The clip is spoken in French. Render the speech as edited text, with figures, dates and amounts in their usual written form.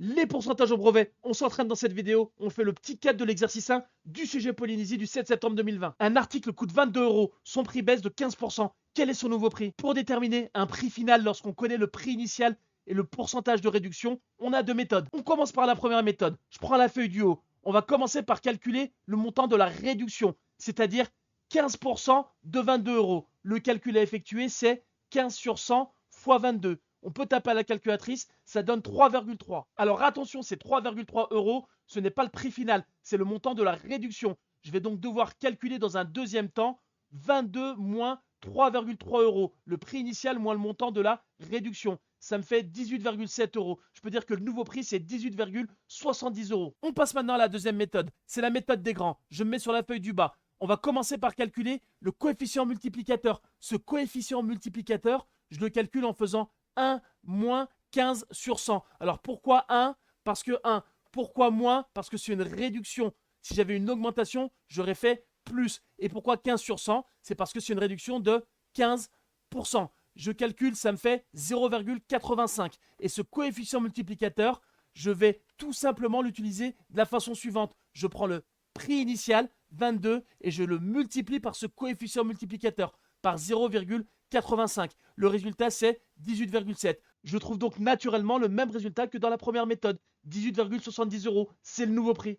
Les pourcentages au brevet, on s'entraîne dans cette vidéo, on fait le petit 4 de l'exercice 1 du sujet Polynésie du 7 septembre 2020. Un article coûte 22 euros, son prix baisse de 15%. Quel est son nouveau prix? Pour déterminer un prix final lorsqu'on connaît le prix initial et le pourcentage de réduction, on a deux méthodes. On commence par la première méthode. Je prends la feuille du haut. On va commencer par calculer le montant de la réduction, c'est-à-dire 15% de 22 euros. Le calcul à effectuer, c'est 15 sur 100 fois 22. On peut taper à la calculatrice, ça donne 3,3. Alors attention, c'est 3,3 euros, ce n'est pas le prix final, c'est le montant de la réduction. Je vais donc devoir calculer dans un deuxième temps 22 moins 3,3 euros, le prix initial moins le montant de la réduction. Ça me fait 18,7 euros. Je peux dire que le nouveau prix, c'est 18,70 euros. On passe maintenant à la deuxième méthode. C'est la méthode des grands. Je me mets sur la feuille du bas. On va commencer par calculer le coefficient multiplicateur. Ce coefficient multiplicateur, je le calcule en faisant 1 moins 15 sur 100. Alors pourquoi 1? Parce que 1. Pourquoi moins? Parce que c'est une réduction. Si j'avais une augmentation, j'aurais fait plus. Et pourquoi 15 sur 100? C'est parce que c'est une réduction de 15%. Je calcule, ça me fait 0,85. Et ce coefficient multiplicateur, je vais tout simplement l'utiliser de la façon suivante. Je prends le prix initial, 22, et je le multiplie par ce coefficient multiplicateur, par 0,85. Le résultat, c'est 18,7. Je trouve donc naturellement le même résultat que dans la première méthode. 18,70 euros, c'est le nouveau prix.